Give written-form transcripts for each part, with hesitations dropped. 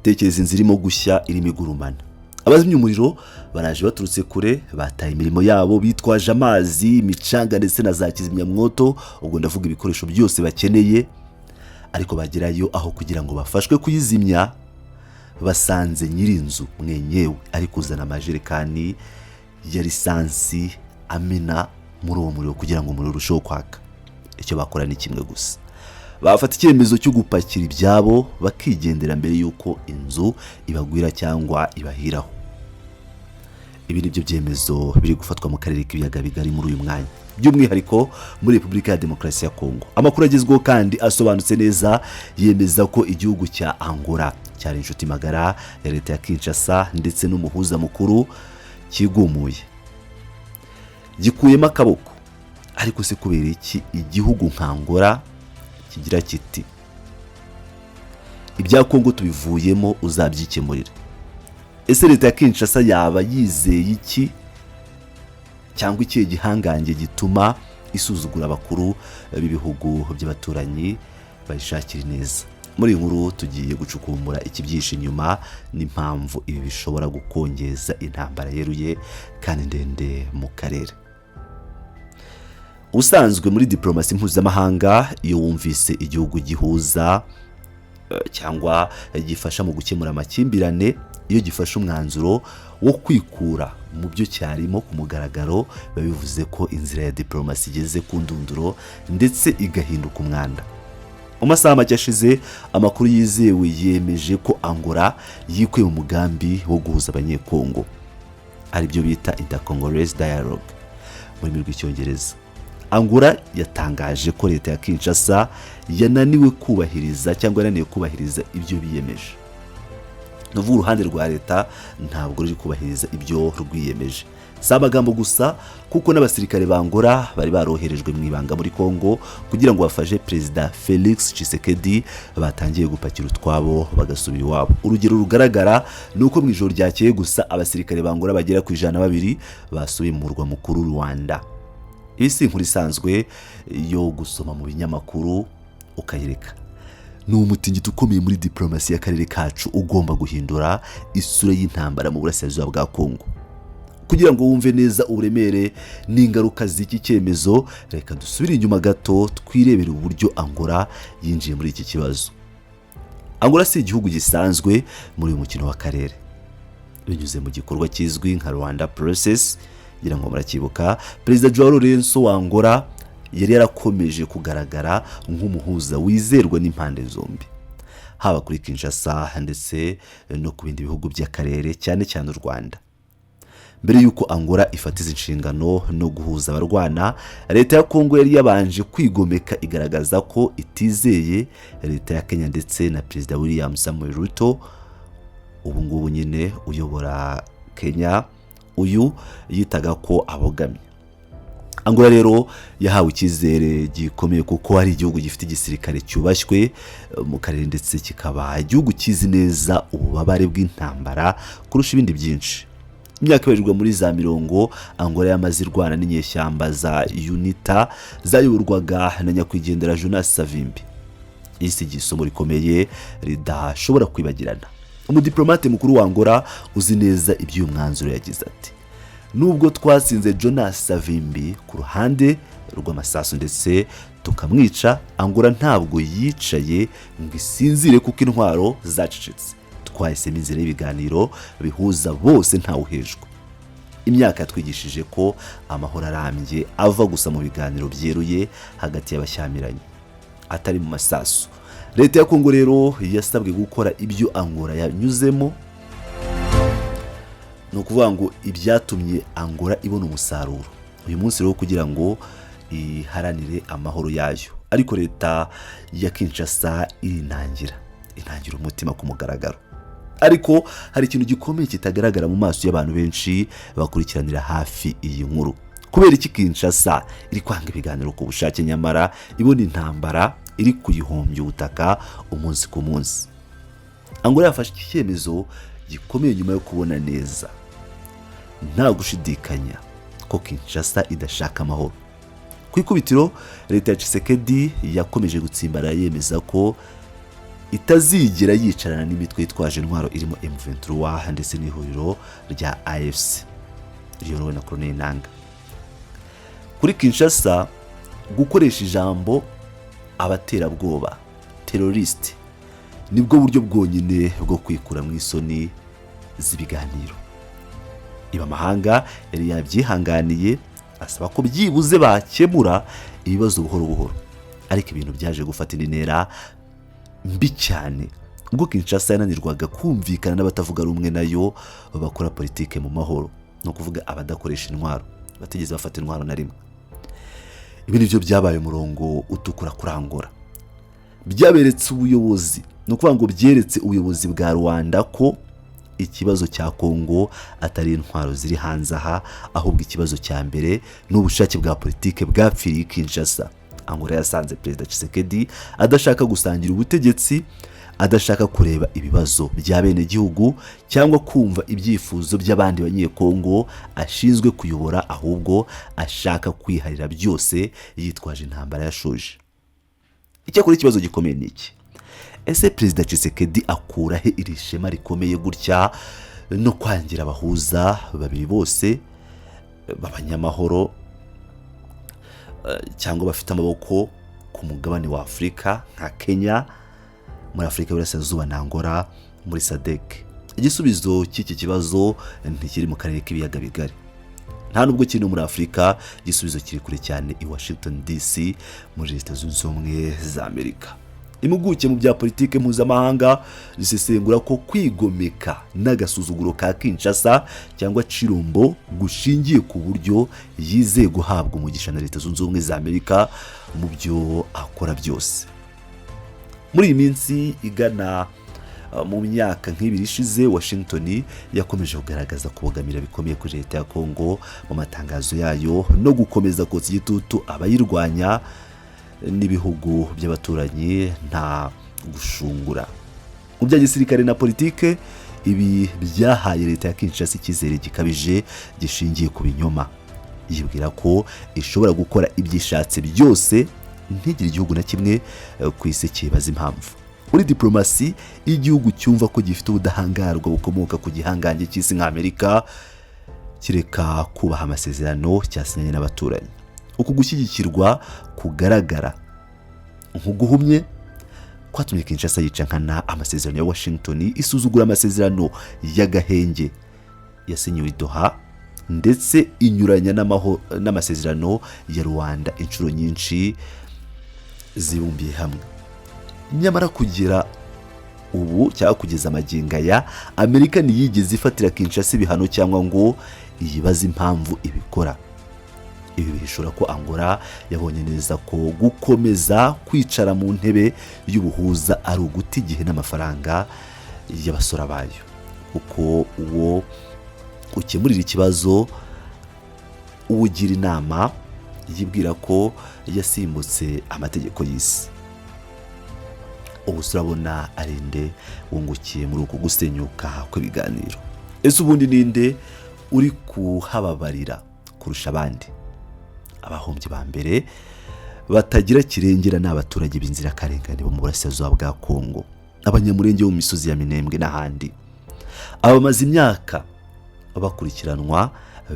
tekereza inzira irimo gushya irimo igurumana. Abazimya umuriro baraje baturutse kure, bataye imirimo yabo bitwaje amazi, imicanga ndetse na za kizimyamwoto, ubwo ndavuga ibikoresho byose bakeneye. Ariko bagerayo aho kugira ngo bafashwe kuyizimya, basanze nyirinzu mwenyewe ari kuzana amajerekani ya lisansi amena muri uwo muriro kugira ngo umuriro urusheho kwaka. Icyo bakora ni kimwe gusa, bafata icyemezo cyo gupakira ibyabo bakigendera mbere y'uko inzu ibagwira cyangwa ibahiraho. Ibi ni byo byemezo biri gufatwa mu karere k'ibiyaga bigari muri uyu mwanya, by'umwihariko muri Repubulika ya Demokarasi ya Kongo. Amakuru agezweho kandi asobanutse neza yemeza ko igihugu cya Angola cyari inshuti magara ya leta ya Kinshasa ndetse n'umuhuza mukuru kigumuye, gikuyemo akaboko. Ariko se kubera iki igihugu nka Angola kigira kiti ibya Kongo tubivuyemo uzabyikemurira? Ese leta ya Kinshasa yaba yizeye iki cyangwa ikihe gihangange gituma isuzugura abakuru b'ibihugu by'abaturanyi bayishakira neza? Muri nkuru tugiye gucukumbura ikibyishe inyuma n'impamvu ibi bishobora gukongeza intambara yeruye kandi ndende mu karere. Usanzwe muri diplomasi mpuzamahanga, iyo wumvise igihugu gihuza cyangwa gifasha mu gukemura amakimbirane, iyo gifashe umwanzuro wo kwikura mu byo cyarimo ku mugaragaro, babivuze ko inzira ya diplomasi igeze ku ndunduro ndetse igahinduka umwanda. Mu masaha make ashize, amakuru yizewe yemeje ko Angola yikuye mu mugambi wo guhuza abanyekongo, aribyo bita intercongolese dialogue mu rurimi rw'icyongereza. Angola yatangaje ko leta ya Kinshasa yananiwe kubahiriza ibyo biyemeje. Nuvuga uruhande rwa leta ntabwo ruri kubahiriza ibyo rwiyemeje. Si amagambo gusa, kuko n'abasirikare ba Angola bari baroherejwe mu ibanga muri Kongo kugira ngo bafashe Perezida Felix Tshisekedi, batangiye gupakira utwabo bagasubira iwabo. Urugero rugaragara ni uko mu ijoro ryakeye gusa abasirikare ba Angola bagera ku 102 basubiye mu murwa mukuru Rwanda. Iyi si inkuru isanzwe yo gusoma mu binyamakuru ukayireka. Ni umutingito ukomeye muri diplomasi y'akarere kacu ugomba guhindura isura y'intambara mu burasirazuba bwa Kongo. Kugira ngo wumve neza uburemere n'ingaruka z'iki cyemezo, reka dusubire inyuma gato twirebere uburyo Angola yinjiye muri iki kibazo. Angola si igihugu gisanzwe muri uyu mukino w'akarere. Binyuze mu gikorwa kizwi nka Rwanda process, ngira ngo murakibuka, Perezida Joao Lourenço wa Angola yari yarakomeje kugaragara nk'umuhuza wizerwa n'impande zombi, haba kuri Kinshasa ndetse no ku bindi bihugu by'akarere, cyane cyane u Rwanda. Mbere yuko Angola ifata izi nshingano no guhuza abarwana, leta ya Kongo yari yabanje kwigomeka igaragaza ko itizeye leta ya Kenya ndetse na Perezida William Samuel Ruto, ubu ngubu nyine uyobora Kenya, uyu yitaga ko abogamye. Angola rero yahawe icyizere gikomeye kuko ari igihugu gifite igisirikare cyubashywe mu karere ndetse kikaba igihugu kizi neza ububabare bw'intambara kurusha ibindi byinshi. Imyaka ibarirwa muri za mirongo, Angola yamaze irwana n'inyeshyamba za UNITA zayoborwaga na nyakwigendera Jonas Savimbi. Isi isomo rikomeye ridashobora kwibagirana. Umudiplomate mukuru wa Angola uzi neza iby'uyu mwanzuro yagize ati: nubwo twatsinze Jonas Savimbi ku ruhande rw'amasasu ndetse tukamwica, Angola ntabwo yicaye ngo isinzire kuko intwaro zacecetse. Twahisemo inzira y'ibiganiro bihuza bose ntawuhejwe. Imyaka yatwigishije ko amahoro arambye ava gusa mu biganiro byeruye hagati y'abashyamiranye, atari mu masasu. Leta ya Kongo rero yasabwe gukora ibyo Angola yanyuzemo, no kuvuga ngo ibyatumye Angola ibona umusaruro uyu munsi rero kugira ngo iharanire amahoro yayo. Ariko leta ya Kinshasa inangira umutima ku mugaragaro. Ariko hari ikintu gikomeye kitagaragara mu maso y'abantu benshi bakurikiranira hafi iyi nkuru. Kubera iki Kinshasa iri kwanga ibiganiro ku bushake nyamara ibona intambara iri kuyihombya ubutaka umunsi ku munsi? Angola yafashe icyemezo gikomeye nyuma yo kubona neza nta gushidikanya ko Kinshasa idashaka amahoro. Ku ikubitiro, leta ya Tshisekedi yakomeje gutsimbara yemeza ko itazigera yicarana n'imitwe yitwaje intwaro irimo M23 ndetse n'ihuriro rya AFC riyobowe na Colonel Nanga. Kuri Kinshasa, gukoresha ijambo abaterabwoba terrorist nibwo buryo bwonyine bwo kwikura mu isoni z'ibiganiro. Iba amahanga yari yabyihanganiye asaba ko byibuze bakemura ibibazo buhoro buhoro, ariko ibintu byaje gufata intera mbi cyane ubwo Kinshasa yananirwaga kumvikana n'abatavuga rumwe nayo bakora politike mu mahoro, no kuvuga abadakoresha intwaro batigeze bafata intwaro na rimwe. Ibi nivyo byabaye umurongo utukura kuri Angola. Byaberetse ubuyobozi, no kuvuga ngo byeretse ubuyobozi bwa Rwanda ko ikibazo cya Kongo atari intwaro ziri hanze aha, ahubwo ikibazo cya mbere n'ubushake bwa politike bwapfiriye Kinshasa. Angola yasanze Perezida Tshisekedi adashaka gusangira ubutegetsi, adashaka kureba ibibazo bya bene gihugu cyangwa kumva ibyifuzo by'abandi banyekongo ashinzwe kuyobora, ahubwo ashaka kwiharira byose yitwaje intambara yashoje. Icyakora ikibazo gikomeye niki? Ese Perezida Tshisekedi akura he iri shema rikomeye gutya no kwangira abahuza babiri bose b'abanyamahoro cyangwa bafite amaboko ku mugabane wa Afrika nka Kenya, muri Afrika y'Iburasirazuba na Angola, muri SADC? Igisubizo cy'iki kibazo ntikiri mu karere k'ibiyaga bigari, nta nubwo kiri muri Afrika. Igisubizo kiri kure cyane i Washington DC muri Leta Zunze Ubumwe za Amerika. Impuguke mu bya politike mpuzamahanga zisesengura ko kwigomeka n'agasuzuguro ka Kinshasa cyangwa Chirombo gushingiye ku buryo yizeye guhabwa umugisha na Leta Zunze Ubumwe za Amerika mu byo akora byose. Muri iyi minsi igana mu myaka nk'ibiri ishize, Washington yakomeje kugaragaza kubogamira bikomeye kuri Leta ya Kongo mu matangazo yayo no gukomeza kotsa igitutu abayirwanya n'ibihugu by'abaturanyi nta gushungura. Mu bya gisirikare na politike, ibi byahaye Leta ya Kinshasa icyizere gikabije gishingiye ku binyoma. Yibwira ko ishobora gukora ibyishatse byose, ntigire igihugu na kimwe ku isi kibaza impamvu. Muri diplomasi, igihugu cyumva ko gifite ubudahangarwa bukomoka ku gihangange cy'isi nka Amerika kireka kubaha amasezerano cyasinyanye n'abaturanyi. Uku gushyigikirwa kugaragara nk'uguhumye kwatumye Kinshasa yica nkana amasezerano ya Washington, isuzugura amasezerano y'agahenge yasinyiwe i Doha, ndetse inyuranya n'amasezerano ya Rwanda inshuro nyinshi zibumbiye hamwe. Nyamara kugera ubu cyangwa kugeza amaginga ya Amerika ntiyigeze ifatira Kinshasa ibihano cyangwa ngo yibaze impamvu ibikora. Ibi bihishura ko Angola yabonye neza ko gukomeza kwicara mu ntebe y'ubuhuza ari uguta igihe n'amafaranga y'abasora bayo, kuko uwo ukemurira ikibazo uwugira inama yibwira ko yasimbutse amategeko y'isi. Ubu turabona arinde wungukiye muri uku gusenyuka kw'ibiganiro. Ese ubundi ninde uri kuhababarira kurusha abandi? Abahombyi ba mbere batagira kirengera n'abaturage b'inzirakarengane bo mu burasirazuba bwa Kongo, abanyamurenge bo mu misozi ya Minembwe n'ahandi. Abamaze imyaka bakurikiranwa,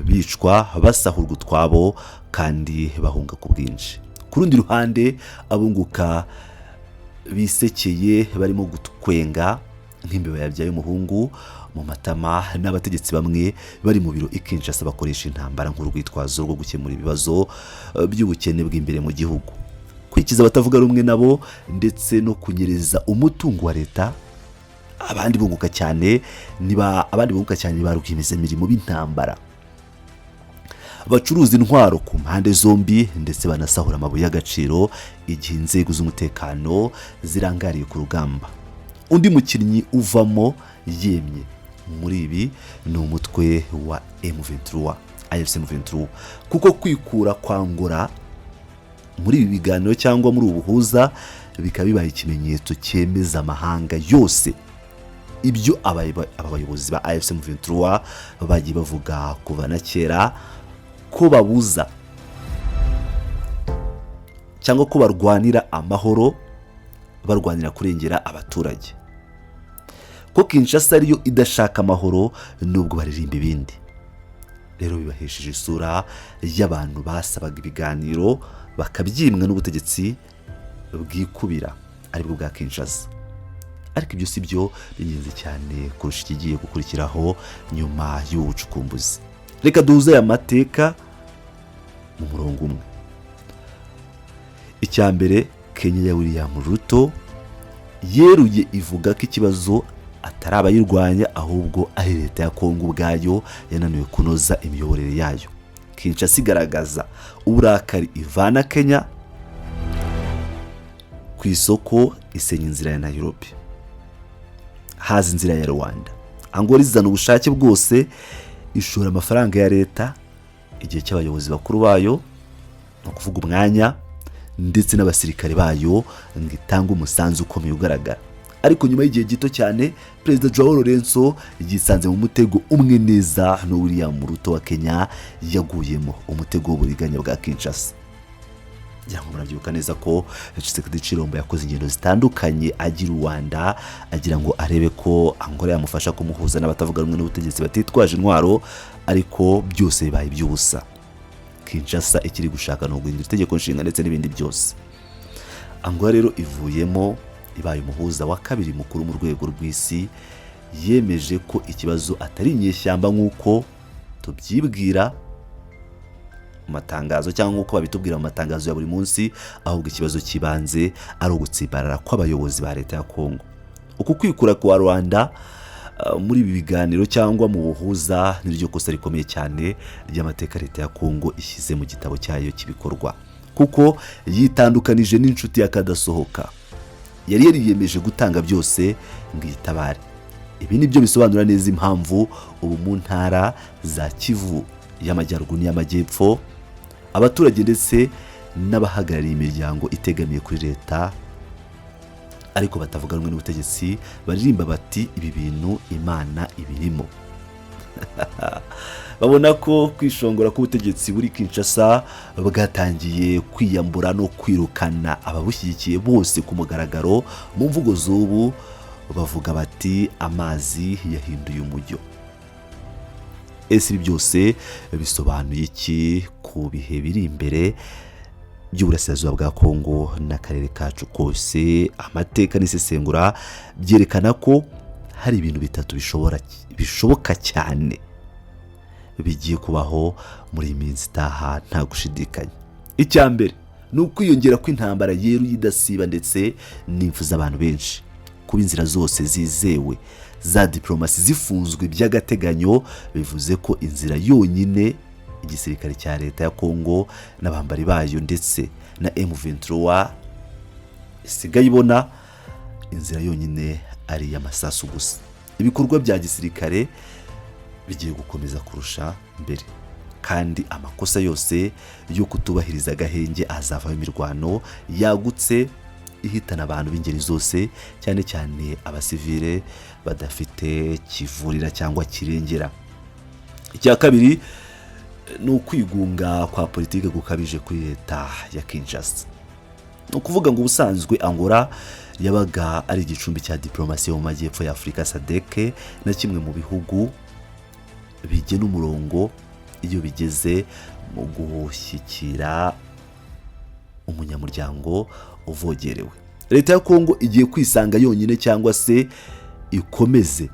bicwa, basahurwa utwabo kandi bahunga ku bwinshi. Ku rundi ruhande, abunguka bisekeye barimo gutwenga nk'imbeba yabyaye umuhungu mu matama, n'abategetsi bamwe bari mu biro Kinshasa bakoresha intambara nk'urwitwazo rwo gukemura ibibazo by'ubukene bw'imbere mu gihugu, kwikiza abatavuga rumwe nabo, ndetse no kunyereza umutungo wa leta. Abandi bunguka cyane niba ba rwiyemezamirimo b'intambara, bacuruza intwaro ku mpande zombi, ndetse banasahura amabuye y'agaciro igihe inzego z'umutekano zirangariye ku rugamba. Undi mukinnyi uvamo yemye muri ibi ni umutwe wa M23, AFC M23, kuko kwikura kwa Angola muri ibi biganiro cyangwa muri ubuhuza bikaba bibaye ikimenyetso cyemeza amahanga yose ibyo abayobozi ba AFC M23 bagiye bavuga kuva na kera, ko babuza cyangwa ko barwanira amahoro barwanira kurengera abaturage. Ko Kinshasa ariyo idashaka amahoro nubwo baririmba ibindi. Rero bibahesheje isura y'abantu basabaga ibiganiro bakabyimwa n'ubutegetsi bwikubira aribwo bwa Kinshasa. Ariko ibyo si byo binyenze cyane kurusha ikigiye gukurikiraho nyuma y'ubucukumbuzi. Reka duhuze aya mateka mu murongo umwe. Icya mbere, Kenya ya William Ruto yeruye ivuga ko ikibazo atari abayirwanya ahubwo ari leta ya Kongo ubwayo yananiwe kunoza imiyoborere yayo. Kinshasa igaragaza uburakari ivana Kenya ku isoko, isenya inzira ya Nairobi, haza inzira ya Rwanda. Angola izana ubushake bwose, ishora amafaranga ya leta, igihe cy'abayobozi bakuru bayo no kuvuga umwanya, ndetse n'abasirikare bayo ngo itange umusanzu ukomeye ugaragara. Ariko nyuma y'igihe gito cyane, Perezida Joao Lorenzo yisanze mu mutego umwe neza no William Ruto wa Kenya yaguyemo, umutego w'uburiganya bwa Kinshasa. Yango murabyibuka neza ko Tshisekedi Chilombo yakoze ingendo zitandukanye agira Rwanda, agira ngo arebe ko Angola yamufasha kumuhuza n'abatavuga rumwe n'ubutegetsi batitwaje intwaro, ariko byose bibaye iby'ubusa. Kinshasa ikiri gushaka no guhindura itegeko nshinga ndetse n'ibindi byose. Angola rero ivuyemo, ibaye umuhuza wa kabiri mukuru mu rwego rw'isi, yemeje ko ikibazo atari inyeshyamba nk'uko tubyibwira mu matangazo cyangwa nk'uko babitubwira mu matangazo ya buri munsi, ahubwo ikibazo kibanze ari ugutsibarara kw'abayobozi ba leta ya Kongo. Uku kwikura kwa Rwanda muri ibi biganiro cyangwa mu buhuza niryo kosa rikomeye cyane ry'amateka leta ya Kongo ishyize mu gitabo cyayo kibikorwa, kuko yitandukanije n'inshuti yakadasohoka. Yari yariyemeje gutanga byose ngo yitabare. Ibi nibyo bisobanura neza impamvu ubu mu ntara za Kivu y'Amajyaruguru n'Amajyepfo abaturage ndetse n'abahagarariye imiryango itegamiye kuri leta ariko batavuga rumwe n'ubutegetsi baririmba bati ibi bintu Imana ibirimo. Babona ko kwishongora k'ubutegetsi buri Kinshasa bwatangiye kwiyambura no kwirukana ababushyigikiye bose ku mugaragaro. Mu mvugo z'ubu bavuga bati amazi yahinduye umujyo. Ese ibi byose bisobanuye iki ku bihe biri imbere by'uburasirazuba bwa Kongo n'akarere kacu kose? Amateka n'isesengura byerekana ko hari ibintu bitatu bishoboka cyane bigiye kubaho muri iyi minsi itaha nta gushidikanya. Icya mbere ni ukwiyongera kw'intambara yeruye idasiba ndetse n'impfu z'abantu benshi. Kuba inzira zose zizewe za diplomasi zifunzwe by'agateganyo bivuze ko inzira yonyine igisirikare cya leta ya Kongo n'abambari bayo ndetse na M23 isigaye ibona, inzira yonyine ari iy'amasasu gusa. Ibikorwa bya gisirikare bigiye gukomeza kurusha mbere, kandi amakosa yose yo kutubahiriza agahenge azavaho imirwano yagutse ihitana abantu b'ingeri zose, cyane cyane abasivile badafite kivurira cyangwa kirengera. Icya kabiri ni ukwigunga kwa politike gukabije kuri leta ya Kinshasa. Ni ukuvuga ngo ubusanzwe Angola yabaga ari igicumbi cya diplomasi yo mu majyepfo ya Afurika SADC na kimwe mu bihugu bigena umurongo iyo bigeze mu gushyikira umunyamuryango uvogerewe. Leta ya Kongo igiye kwisanga yonyine cyangwa se ikomeze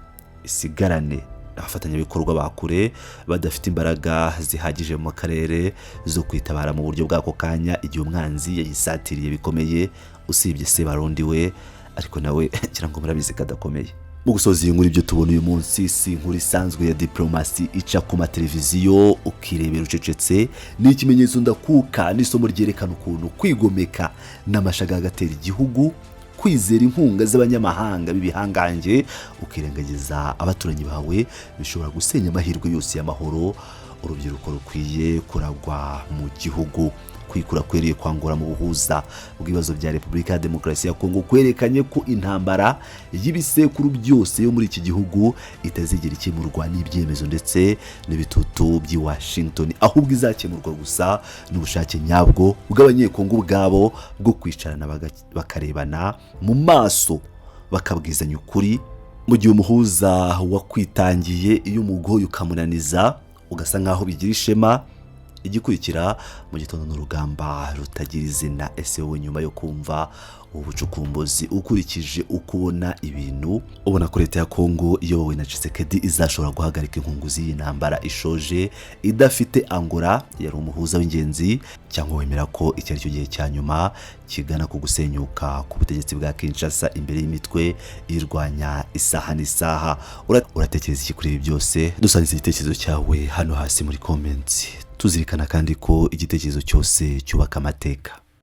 isigarane abafatanyabikorwa bakure badafite imbaraga zihagije mu karere zo kwitabara mu buryo bw'ako kanya igihe umwanzi yayisatiriye bikomeye, usibye se Burundi we, ariko nawe kirango murabizi kadakomeye. Mu gusoza iyi nkuru ibyo tubona uyu munsi si inkuru isanzwe ya diplomasi ica ku mateleviziyo ukirebera ucecetse, ni ikimenyetso ndakuka n'isomo ryerekana ukuntu kwigomeka n'amashaga agatera igihugu, kwizera inkunga z'abanyamahanga b'ibihangange ukirengagiza abaturanyi bawe bishobora gusenya amahirwe yose y'amahoro urubyiruko rukwiye kuragwa mu gihugu. kwikura kwereye kwangura mu buhuza bw'ibibazo bya Repubulika ya Demokarasi ya Kongo kwerekanye ko intambara y'ibisekuru byose yo muri iki gihugu itazigera ikemurwa n'ibyemezo ndetse n'ibitutu by'i Washington, ahubwo izakemurwa gusa n'ubushake nyabwo bw'abanyekongo ubwabo bwo kwicarana bakarebana mu maso bakabwizanya ukuri. Mu gihe umuhuza wakwitangiye iyo umugoye ukamunaniza ugasa nkaho bigira ishema, igikurikira mu gitondo n'urugamba rutagira izina. Ese wowe nyuma yo kumva ubucukumbuzi ukurikije ukubona ibintu, ubona ko leta ya Kongo iyobowe na Tshisekedi izashobora guhagarika inkunguzi y'intambara ishoje idafite Angola yari umuhuza w'ingenzi, cyangwa wemera ko iki ari cyo gihe cya nyuma kigana ku gusenyuka ku butegetsi bwa Kinshasa imbere y'imitwe irwanya isaha n'isaha? Uratekereza iki kuri ibi byose? Dusangiza igitekerezo cyawe hano hasi muri comments, tuzirikana kandi ko igitekerezo cyose cyubaka amateka.